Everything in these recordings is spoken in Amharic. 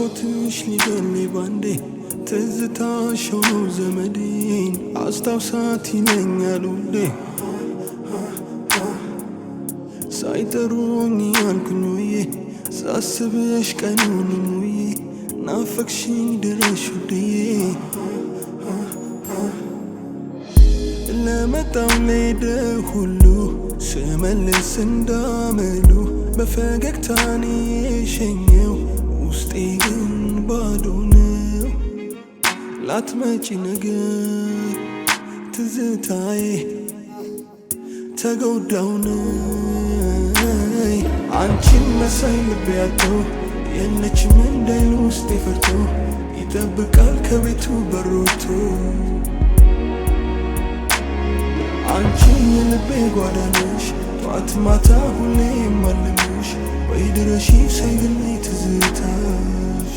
ናፍቆትሽ ሊገለኝ ባንዴ ትዝታሽ ሆኖ ዘመዴን አስታውሳት ይለኛል ውዴ ሳይጠሩኝ ያልኩኝ ውዬ ሳስብሽ ቀኑንም ውዬ ናፈቅሽኝ ድረሽ ውዴዬ ለመጣው ለሄደ ሁሉ ስመልስ እንዳመሉ በፈገግታኔ የሸኘው ውስጤ ግን ባዶ ነው ላትመጪ ነገር ትዝታዬ ተጎዳው ነይ አንቺን መሳይ ልቤ አጥቶ የለችም እንዳይል ውስጤ ፈርቶ ይጠብቃል ከቤቱ በሮቶ አንቺ የልቤ ጓዳ ነሽ ጧት ማታ ሁሌ የማልምሽ ወይ ድረሺ ሳይገለኝ ትዝታሽ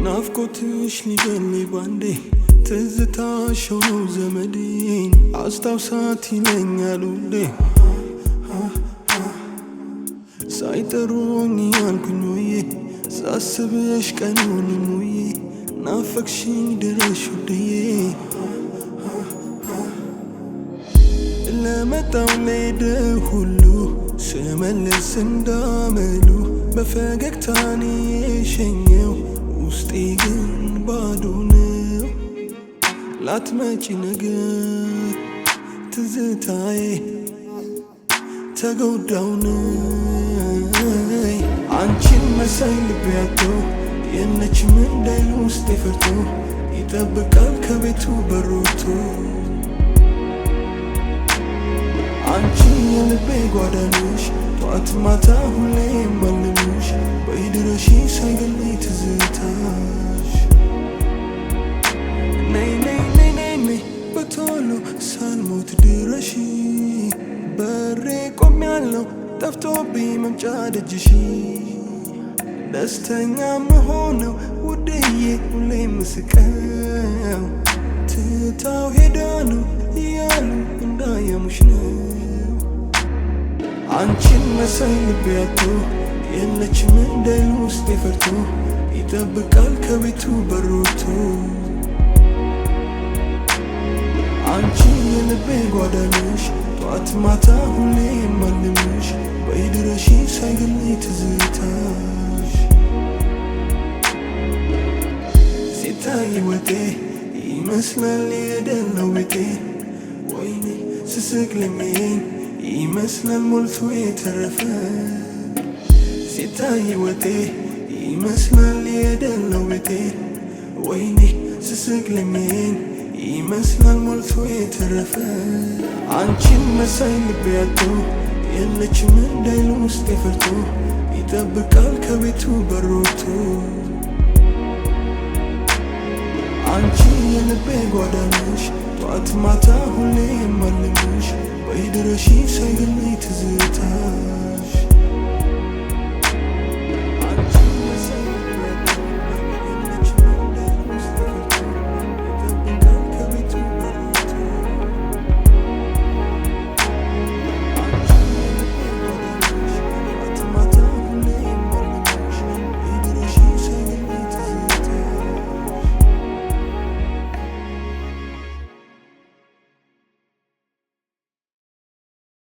ናፍቆትሽ ሊገለኝ ባንዴ ትዝታሽ ሆኖ ዘመዴን አስታውሳት ይለኛል ውዴ ሳይጠሩኝ ያልኩኝ ውዬ ሳስብሽ ቀኑንም ውዬ ናፈቅሽኝ ድረሽ ውዴዬ ለመጣው ለሄደ ሁሉ ስመልስ እንዳመሉ በፈገግታኔ የሸኘው ውስጤ ግን ባዶ ነው ላትመጪ ነገር ትዝታዬ ተጎዳው ነይ አንቺን መሳይ ልቤ አጥቶ የለችም እንዳይል ውስጤ ፈርቶ ይጠብቃል ከቤቱ በሮቶ አንቺ የልቤ ጓዳ ነሽ ጧት ማታ ሁሌ የማልምሽ ወይ ድረሺ ሳይገለኝ ትዝታሽ ነይ ነይ ነይ ነይ ነይ በቶሎ ሳልሞት ድረሺ በሬ ቆሜያለሁ ጠፍቶብኝ መምጫ ደጅሽ ደስተኛ መሆነው ውዴዬ ሁሌ ምስቀው ትታው ሄዳ ነው እያሉ እንዳያሙሽ ነው አንቺን መሳይ ልቤ አጥቶ የለችም እንዳይል ውስጤ ፈርቶ ይጠብቃል ከቤቱ በሮቶ አንቺ የልቤ ጓዳ ነሽ ጧት ማታ ሁሌ የማልምሽ ወይ ድረሺ ሳይገለኝ ትዝታሽ ሲታይ ወጤ ይመስላል የደለው ቤቴ ወይኔ ስስቅ ልሜን ይመስላል ሞልቶ የተረፈ ሲታይ ወጤ ይመስላል የደለው ቤቴ ወይኔ ስስቅ ልሜን ይመስላል ሞልቶ የተረፈ አንቺን መሳይ ልቤ አጥቶ የለችም እንዳይል ውስጤ ፈርቶ ይጠብቃል ከቤቱ በሮቶ አንቺ የልቤ ጓዳ ነሽ ጧት ማታ ሁሌ የማልምሽ ወይ ድረሺ ሳይገለኝ ትዝታሽ